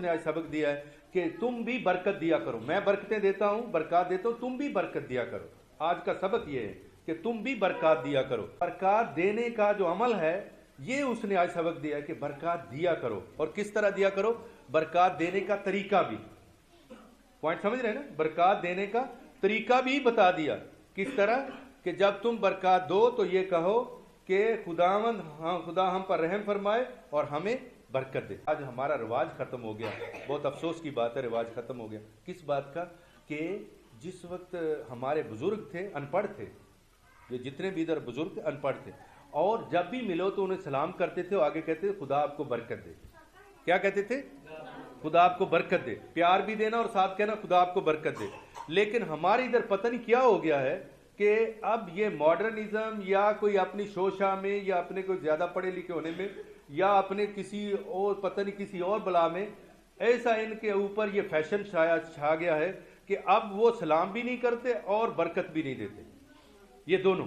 उसने आज सबक दिया है कि तुम भी बरकत दिया करो। मैं बरकतें देता हूँ, बरकत देता हूँ, तुम भी बरकत दिया करो। आज का सबक ये है कि तुम भी बरकत दिया करो। बरकत देने का जो अमल है ये उसने आज सबक दिया है कि बरकत दिया करो। और किस तरह दिया करो, बरकत देने का तरीका भी, पॉइंट समझ रहे हैं ना, बरकत देने का तरीका भी बता दिया। किस तरह कि जब तुम बरकत दो तो ये कहो कि खुदावंद खुदा हम पर रहम फरमाए और हमें बरकत दे। आज हमारा रिवाज खत्म हो गया, बहुत अफसोस की बात है, रिवाज खत्म हो गया। किस बात का कि जिस वक्त हमारे बुजुर्ग थे अनपढ़ थे, ये जितने भी इधर बुजुर्ग अनपढ़ थे, और जब भी मिलो तो उन्हें सलाम करते थे और आगे कहते थे खुदा आपको बरकत दे। क्या कहते थे? खुदा आपको बरकत दे। प्यार भी देना और साथ कहना खुदा आपको बरकत दे। लेकिन हमारे इधर पता नहीं क्या हो गया है कि अब ये मॉडर्निज्म या कोई अपनी शोशा में या अपने कोई ज्यादा पढ़े लिखे होने में या अपने किसी और पता नहीं किसी और बला में ऐसा इनके ऊपर ये फैशन शायद छा गया है कि अब वो सलाम भी नहीं करते और बरकत भी नहीं देते, ये दोनों।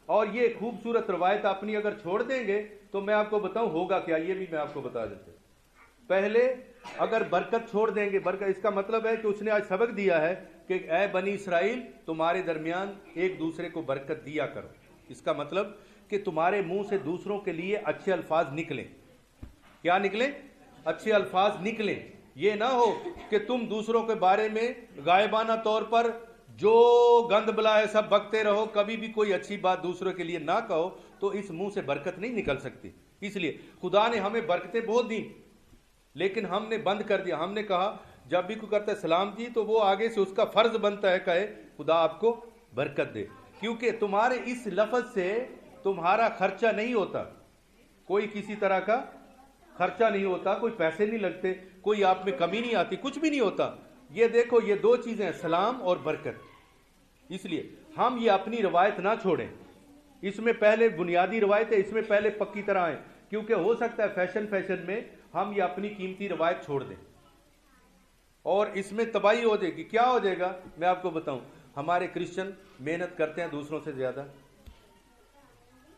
और ये खूबसूरत रवायत अपनी अगर छोड़ देंगे तो मैं आपको बताऊं होगा क्या, ये भी मैं आपको बता देता हूं। पहले अगर बरकत छोड़ देंगे, बरकत इसका मतलब है कि उसने आज सबक दिया है कि ए बनी इसराइल तुम्हारे दरमियान एक दूसरे को बरकत दिया करो। इसका मतलब कि तुम्हारे मुंह से दूसरों के लिए अच्छे अल्फाज निकलें। क्या निकलें? अच्छे अल्फाज निकलें। ये ना हो कि तुम दूसरों के बारे में गायबाना तौर पर जो गंद बला है सब बकते रहो, कभी भी कोई अच्छी बात दूसरों के लिए ना कहो, तो इस मुंह से बरकत नहीं निकल सकती। इसलिए खुदा ने हमें बरकतें बहुत दी, लेकिन हमने बंद कर दिया। हमने कहा जब भी कोई करता है सलाम जी तो वो आगे से उसका फर्ज बनता है कहे खुदा आपको बरकत दे, क्योंकि तुम्हारे इस लफ्ज से तुम्हारा खर्चा नहीं होता, कोई किसी तरह का खर्चा नहीं होता, कोई पैसे नहीं लगते, कोई आप में कमी नहीं आती, कुछ भी नहीं होता। ये देखो ये दो चीजें हैं, सलाम और बरकत। इसलिए हम ये अपनी रवायत ना छोड़ें। इसमें पहले बुनियादी रवायत है, इसमें पहले पक्की तरह आए, क्योंकि हो सकता है फैशन में हम ये अपनी कीमती रवायत छोड़ दें और इसमें तबाही हो जाएगी। क्या हो जाएगा मैं आपको बताऊं, हमारे क्रिश्चियन मेहनत करते हैं दूसरों से ज्यादा,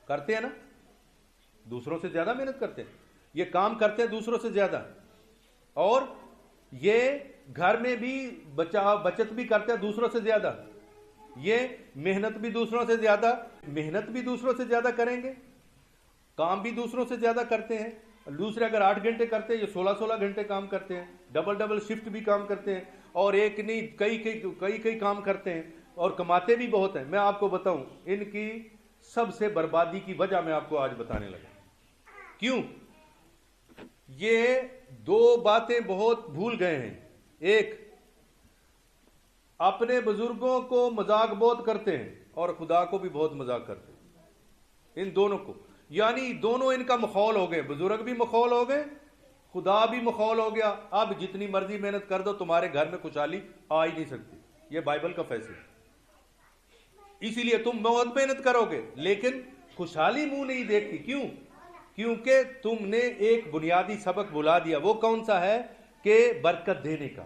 करते हैं ना, दूसरों से ज्यादा मेहनत करते हैं, ये काम करते हैं दूसरों से ज्यादा, और ये घर में भी बचत भी करते हैं दूसरों से ज्यादा, ये मेहनत भी दूसरों से ज्यादा, मेहनत भी दूसरों से ज्यादा करेंगे, काम भी दूसरों से ज्यादा करते हैं। दूसरे अगर 8 घंटे करते हैं, ये 16-16 घंटे काम करते हैं, डबल शिफ्ट भी काम करते हैं, और एक नहीं कई काम करते हैं और कमाते भी बहुत हैं। मैं आपको बताऊं इनकी सबसे बर्बादी की वजह मैं आपको आज बताने लगा। क्यों? ये दो बातें बहुत भूल गए हैं। एक, अपने बुजुर्गों को मजाक बहुत करते हैं और खुदा को भी बहुत मजाक करते हैं, इन दोनों को, यानी दोनों इनका मखौल हो गए, बुजुर्ग भी मखौल हो गए, खुदा भी मखौल हो गया। अब जितनी मर्जी मेहनत कर दो तुम्हारे घर में खुशहाली आ ही नहीं सकती, ये बाइबल का फैसला। इसीलिए तुम बहुत मेहनत करोगे लेकिन खुशहाली मुंह नहीं देखती। क्यों? क्योंकि तुमने एक बुनियादी सबक भुला दिया। वो कौन सा है? कि बरकत देने का।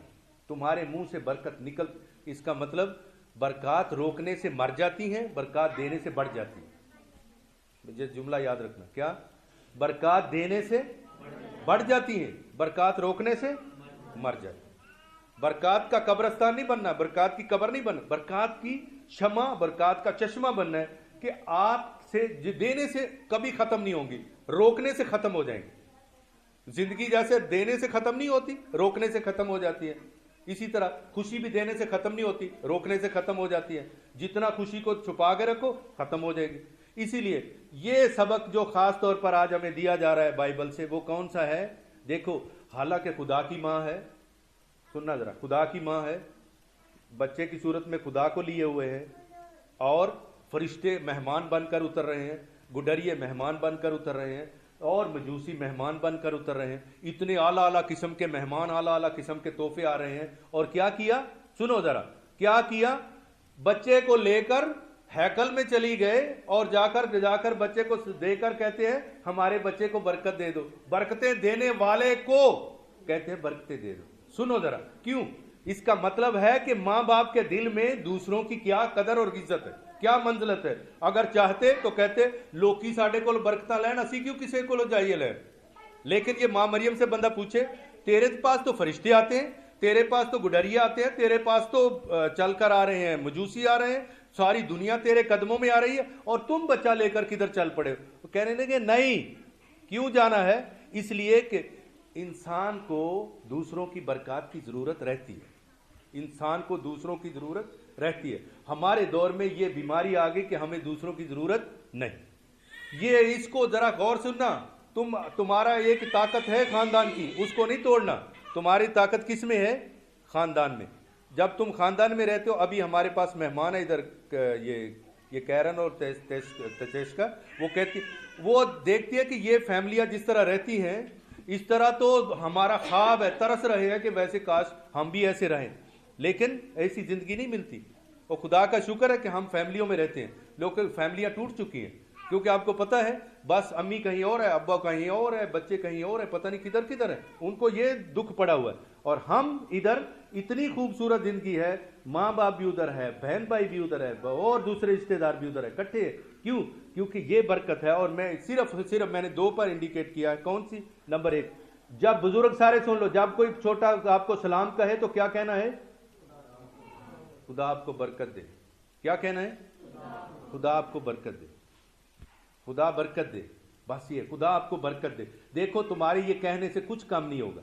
तुम्हारे मुंह से बरकत निकल, इसका मतलब बरकत रोकने से मर जाती है, बरकत देने से बढ़ जाती है। मुझे जुमला याद रखना, क्या? बरकत देने से बढ़ जाती है, बरकत रोकने से मर जाती है। बरकत का कब्रिस्तान नहीं बनना, बरकत की कब्र नहीं बनना, बरकत की क्षमा, बरकत का चश्मा बनना है कि आपसे देने से कभी खत्म नहीं होंगी, रोकने से खत्म हो जाएंगी। जिंदगी जैसे देने से खत्म नहीं होती, रोकने से खत्म हो जाती है, इसी तरह खुशी भी देने से खत्म नहीं होती, रोकने से खत्म हो जाती है। जितना खुशी को छुपा के रखो खत्म हो जाएगी। इसीलिए ये सबक जो खास तौर पर आज हमें दिया जा रहा है बाइबल से, वो कौन सा है? देखो, हालांकि खुदा की माँ है, सुनना जरा, खुदा की माँ है, बच्चे की सूरत में खुदा को लिए हुए है, और फरिश्ते मेहमान बनकर उतर रहे हैं, गुडरिये मेहमान बनकर उतर रहे हैं, और मजूसी मेहमान बनकर उतर रहे हैं। इतने आला आला किस्म के मेहमान, आला आला किस्म के तोहफे आ रहे हैं। और क्या किया? सुनो जरा, क्या किया? बच्चे को लेकर हैकल में चली गए और जाकर बच्चे को देकर कहते हैं हमारे बच्चे को बरकत दे दो। बरकतें देने वाले को कहते हैं बरकतें दे दो। सुनो जरा, क्यों? इसका मतलब है कि माँ बाप के दिल में दूसरों की क्या कदर और इज्जत है, क्या मंजिलत है। अगर चाहते तो कहते लोकी साडे को बरकत लैन, असी क्यों किसी को जाइए लैन। लेकिन ये माँ मरियम से बंदा पूछे तेरे पास तो फरिश्ते आते हैं, तेरे पास तो गुडरिया आते हैं, तेरे पास तो चल कर आ रहे हैं, मजूसी आ रहे हैं, सारी दुनिया तेरे कदमों में आ रही है, और तुम बच्चा लेकर किधर चल पड़े। तो कहने लगे नहीं, क्यों जाना है? इसलिए कि इंसान को दूसरों की बरकत की जरूरत रहती है, इंसान को दूसरों की जरूरत रहती है। हमारे दौर में ये बीमारी आ गई कि हमें दूसरों की जरूरत नहीं। ये इसको जरा गौर सुनना, तुम्हारा एक ताकत है खानदान की, उसको नहीं तोड़ना। तुम्हारी ताकत किस में है? खानदान में। जब तुम खानदान में रहते हो, अभी हमारे पास मेहमान है इधर, ये कैरन और तेजेश का, वो कहती, वो देखती है कि ये फैमिलियां जिस तरह रहती हैं, इस तरह तो हमारा ख्वाब है, तरस रहे हैं कि वैसे काश हम भी ऐसे रहें, लेकिन ऐसी जिंदगी नहीं मिलती। और खुदा का शुक्र है कि हम फैमिलियों में रहते हैं। लोग फैमिलियां टूट चुकी हैं, क्योंकि आपको पता है बस अम्मी कहीं और है, अब्बा कहीं और है, बच्चे कहीं और है, पता नहीं किधर किधर है, उनको ये दुख पड़ा हुआ है। और हम इधर इतनी खूबसूरत जिंदगी है, माँ बाप भी उधर है, बहन भाई भी उधर है, और दूसरे रिश्तेदार भी उधर है, इकट्ठे। क्यों? क्योंकि ये बरकत है। और मैं सिर्फ मैंने 2 पर इंडिकेट किया है। कौन सी? नंबर 1, जब बुजुर्ग सारे सुन लो, जब कोई छोटा आपको सलाम कहे तो क्या कहना है? खुदा आपको बरकत दे। क्या कहना है? खुदा आपको बरकत दे, खुदा बरकत दे। बस ये, खुदा आपको बरकत दे। देखो, तुम्हारे ये कहने से कुछ कम नहीं होगा,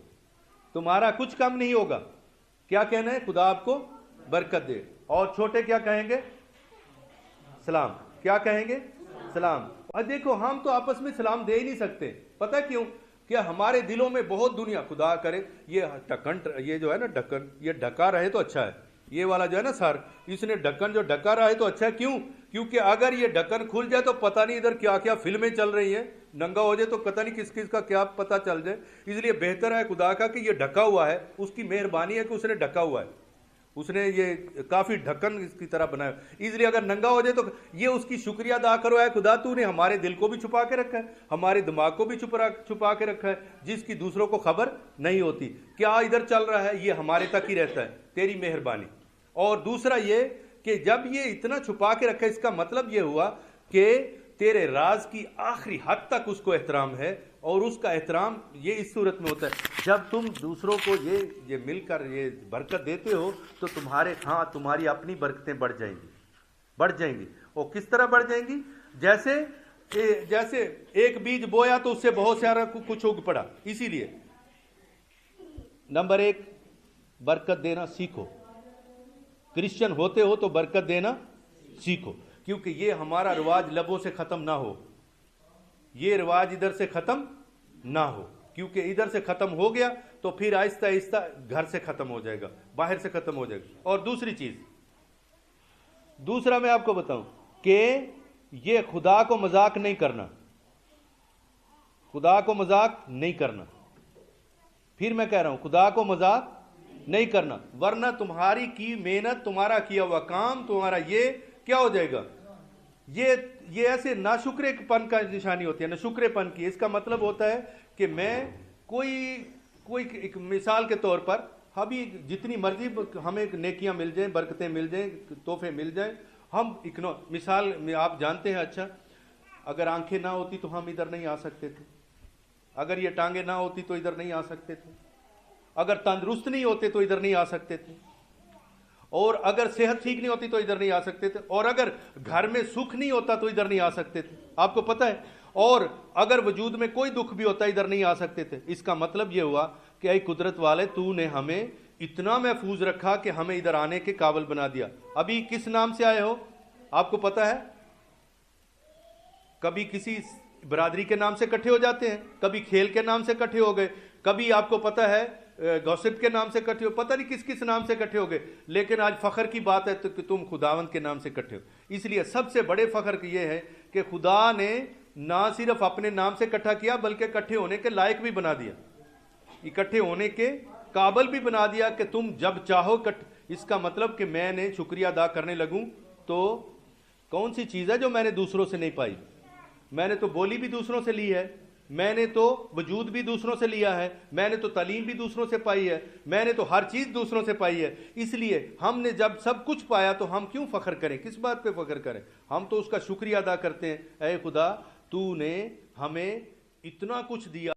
तुम्हारा कुछ कम नहीं होगा। क्या कहना है? खुदा आपको बरकत दे। और छोटे क्या कहेंगे? सलाम। क्या कहेंगे? सलाम। और देखो, हम तो आपस में सलाम दे ही नहीं सकते। पता क्यों? क्या हमारे दिलों में बहुत दुनिया, खुदा करे ये ढक्कन, ये जो है ना ढक्कन, ये ढका रहे तो अच्छा है। ये वाला जो है ना सर, इसने ढक्कन जो ढका रहा है तो अच्छा है। क्यों? क्योंकि अगर ये ढक्कन खुल जाए तो पता नहीं इधर क्या क्या फिल्में चल रही हैं, नंगा हो जाए तो पता नहीं किस किस का क्या पता चल जाए। इसलिए बेहतर है खुदा का कि ये ढका हुआ है, उसकी मेहरबानी है कि उसने ढका हुआ है, उसने ये काफी ढक्कन इसकी तरह बनाया। इसलिए अगर नंगा हो जाए तो ये उसकी शुक्रिया अदा करो, है खुदा तूने हमारे दिल को भी छुपा के रखा है, हमारे दिमाग को भी छुपा के रखा है, जिसकी दूसरों को खबर नहीं होती। क्या इधर चल रहा है ये हमारे तक ही रहता है, तेरी मेहरबानी। और दूसरा ये कि जब ये इतना छुपा के रखा है, इसका मतलब ये हुआ कि तेरे राज की आखिरी हद तक उसको एहतराम है। और उसका एहतराम ये इस सूरत में होता है, जब तुम दूसरों को ये मिलकर ये बरकत देते हो तो तुम्हारी अपनी बरकतें बढ़ जाएंगी। और किस तरह बढ़ जाएंगी? जैसे एक बीज बोया तो उससे बहुत सारा कुछ उग पड़ा। इसीलिए नंबर 1, बरकत देना सीखो। क्रिश्चियन होते हो तो बरकत देना सीखो, क्योंकि ये हमारा रिवाज लबों से खत्म ना हो, ये रिवाज इधर से खत्म ना हो, क्योंकि इधर से खत्म हो गया तो फिर आहिस्ता आहिस्ता घर से खत्म हो जाएगा, बाहर से खत्म हो जाएगा। और दूसरा मैं आपको बताऊं कि ये खुदा को मजाक नहीं करना, खुदा को मजाक नहीं करना। फिर मैं कह रहा हूं, खुदा को मजाक नहीं करना, वरना तुम्हारी की मेहनत, तुम्हारा किया हुआ काम, तुम्हारा ये क्या हो जाएगा? ये ऐसे नाशुक्रेपन का निशानी होती है, नाशुक्रेपन की। इसका मतलब होता है कि मैं कोई एक मिसाल के तौर पर, अभी जितनी मर्जी हमें नेकियां मिल जाएं, बरकतें मिल जाएं, तोहफे मिल जाएं, हम मिसाल में आप जानते हैं, अच्छा अगर आंखें ना होती तो हम इधर नहीं आ सकते थे, अगर ये टांगे ना होती तो इधर नहीं आ सकते थे, अगर तंदुरुस्त नहीं होते तो इधर नहीं आ सकते थे, और अगर सेहत ठीक नहीं होती तो इधर नहीं आ सकते थे, और अगर घर में सुख नहीं होता तो इधर नहीं आ सकते थे, आपको पता है, और अगर वजूद में कोई दुख भी होता इधर नहीं आ सकते थे। इसका मतलब यह हुआ कि ऐ कुदरत वाले, तूने हमें इतना महफूज रखा कि हमें इधर आने के काबिल बना दिया। अभी किस नाम से आए हो आपको पता है? कभी किसी बरादरी के नाम से इकट्ठे हो जाते हैं, कभी खेल के नाम से इकट्ठे हो गए, कभी आपको पता है गॉसिप के नाम से इकट्ठे हो, पता नहीं किस किस नाम से इकट्ठे हो गए। लेकिन आज फखर की बात है तो कि तुम खुदावंद के नाम से इकट्ठे हो। इसलिए सबसे बड़े फखर की यह है कि खुदा ने ना सिर्फ अपने नाम से इकट्ठा किया, बल्कि इकट्ठे होने के लायक भी बना दिया, इकट्ठे होने के काबिल भी बना दिया कि तुम जब चाहो इसका मतलब कि मैंने शुक्रिया अदा करने लगूं तो कौन सी चीज़ है जो मैंने दूसरों से नहीं पाई? मैंने तो बोली भी दूसरों से ली है, मैंने तो वजूद भी दूसरों से लिया है, मैंने तो तालीम भी दूसरों से पाई है, मैंने तो हर चीज़ दूसरों से पाई है। इसलिए हमने जब सब कुछ पाया तो हम क्यों फ़ख्र करें? किस बात पे फ़ख्र करें? हम तो उसका शुक्रिया अदा करते हैं, ऐ खुदा तूने हमें इतना कुछ दिया